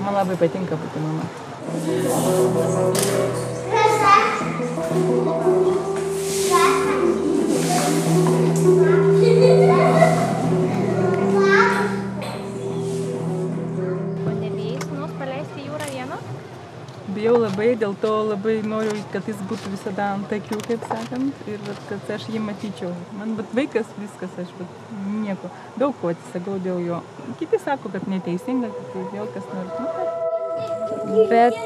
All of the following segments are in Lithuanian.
Man labai patinka būti mama. O nebijai sūnaus paleisti jūrą vieną? Bijau labai, dėl to labai noriu, kad jis būtų visada ant akių, kaip sakant, ir kad aš jį matyčiau. Man vaikas viskas, aš nieko. Daug ko atsisakau dėl jo. Kiti sako, kad neteisinga, kad tai vėl kas nors. Bet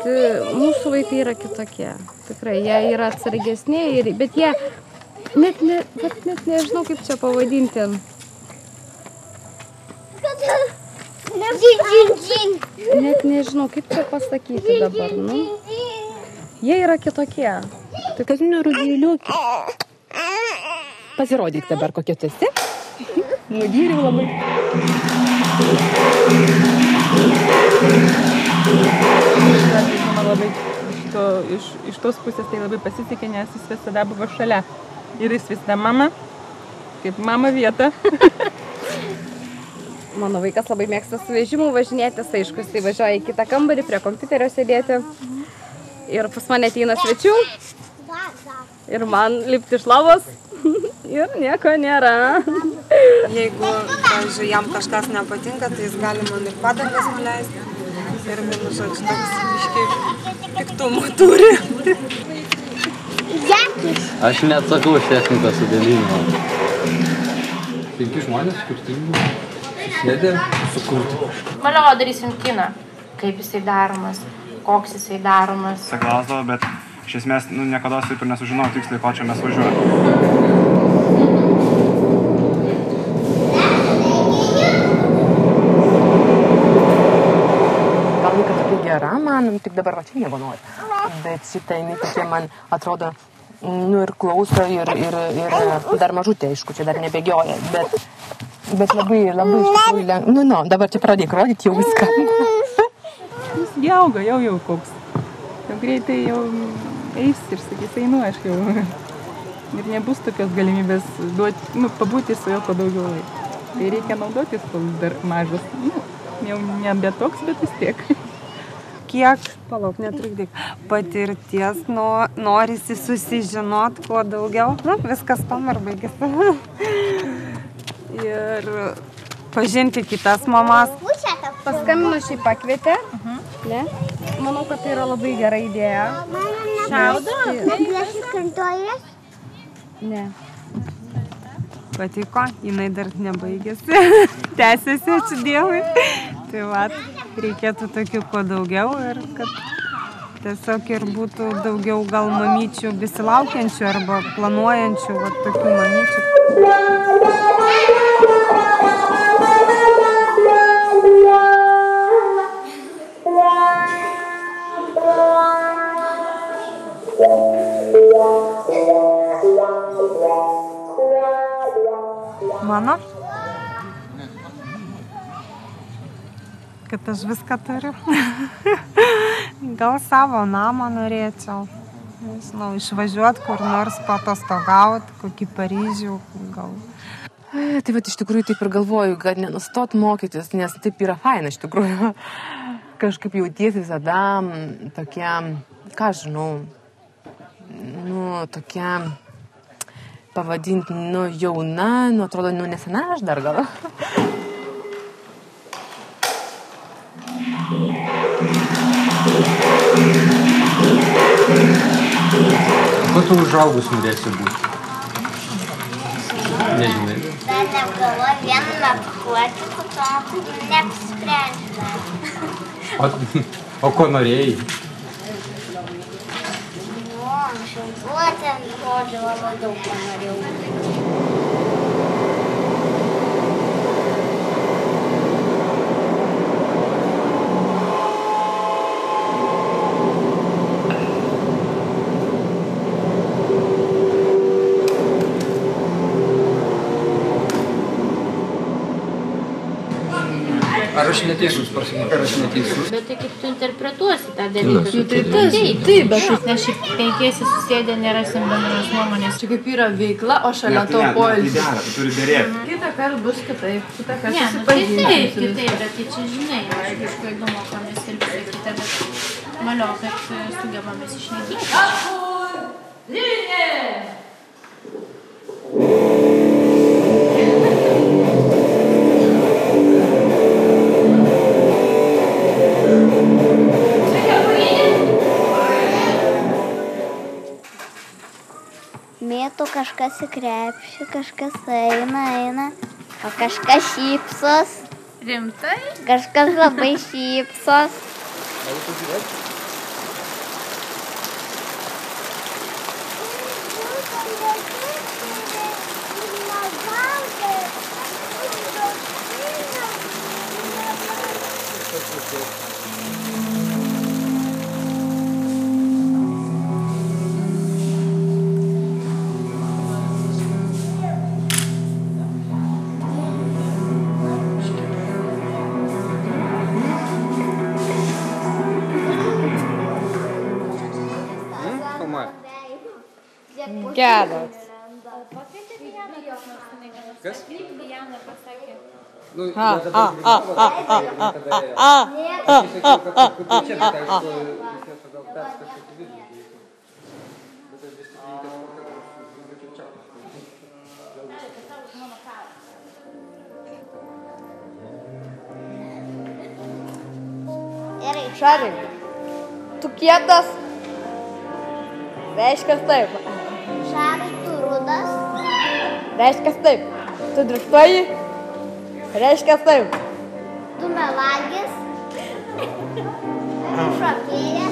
mūsų vaikai yra kitokie. Tikrai, jie yra atsargesni, bet jie net nežinau, kaip čia pavadinti. Net nežinau, kaip čia pasakyti dabar, nu. Jie yra kitokie. Tai Kazimiero Rudėliukė. Pasirodyk dabar, kokie tu esi. Nugyriau labai. Labai iš tos pusės tai labai pasisekė, nes jis visada buvo šalia. Ir jis visada mama, kaip mama vieta. Mano vaikas labai mėgsta su vežimu važinėtis, aišku, jis važiuoja į kitą kambarį, prie kompiuterio sėdėti. Ir pas mane ateina svečių. Ir man lipti iš lovos. Ir nieko nėra. Jeigu, pavyzdžiui, jam kažkas nepatinka, tai jis gali man ir padangas nuleisti. Ir vienu žodžiu, toks biškai piktumų turi. Aš neatsakau už technikos sudėlimą. 5 žmonės skirtingų susėdė sukurti. Valio, darysim kiną. Kaip jisai daromas, koks jisai daromas. Klausdavo, bet iš esmės niekada taip ir nesužinojau tiksliai, ko čia mes važiuojame. Gal jinai tokia gera man, tik dabar va čia nieko nori. Bet šitą jinai tokia man atrodo, ir klauso, ir dar mažutė, aišku, čia dar nebėgioja. Bet labai iš tikrųjų lengva. Dabar čia pradėk rodyti jau viską. Jis auga, jau koks. Jau greitai jau eis ir sakys, einu aš jau. Ir nebus tokios galimybės duoti, pabūti su juo kuo daugiau laiko. Tai reikia naudotis, kol dar mažas. Jau nebe toks, bet vis tiek. Kiek, palauk, netrukdyk, patirties norisi susižinot kuo daugiau. Viskas tam ir baigėsi. Ir pažinti kitas mamas. Paskambino šį pakvietė. Ne? Manau, kad tai yra labai gera idėja. Šaudo? Ne. Patiko, jinai dar nebaigėsi. Tęsiasi, ačiū Dievui. Tai va, reikėtų tokių kuo daugiau ir kad tiesiog ir būtų daugiau gal mamyčių besilaukiančių arba planuojančių tokių mamyčių. Mano? Kad aš viską turiu. Gal savo namą norėčiau. Nežinau, išvažiuoti kur nors patostogauti, kokį Paryžių gal. Tai va, iš tikrųjų taip ir galvoju, kad nenustot mokytis, nes taip yra faina iš tikrųjų. Kažkaip jautiesi visada tokia, ką žinau, tokia pavadinti, nu, jauna, nu, atrodo, nu, nesena aš dar gal. Ko tu užaugus norėsi būti? Nežinai. Dar negalvoju, vienu metu kuoti, po to neapsprendžiu. O ko norėjai? Ten žodžiu labai daug ko norėjau. Ar aš neteisus, prasimok, ar aš neteisus? Bet tai kaip tu interpretuosi tą dalyką? Taip, bet Nes šiaip penkiesi susėdę nerasim bendros nuomonės. čia kaip yra veikla, o šalia to poilsis. Idealia, tu turi dėrėti. Kitą kartą bus kitaip, kitą kartą Ne, nu tai taip, bet tai čia žinai, aišku, įdomu, ko mes ir visa kita, bet malio, kad sugebame išnekėti. Mėtų kažkas į krepšį, kažkas eina, o kažkas šypsos. Rimtai? Kažkas labai šypsos. Geras. Kas? Šarai, tu kietas? Reiškia taip. Šarai, tu rudas. Reiškia taip. Tu driftuoji? Reiškia taip. Tu melagis. Tu šokėjas.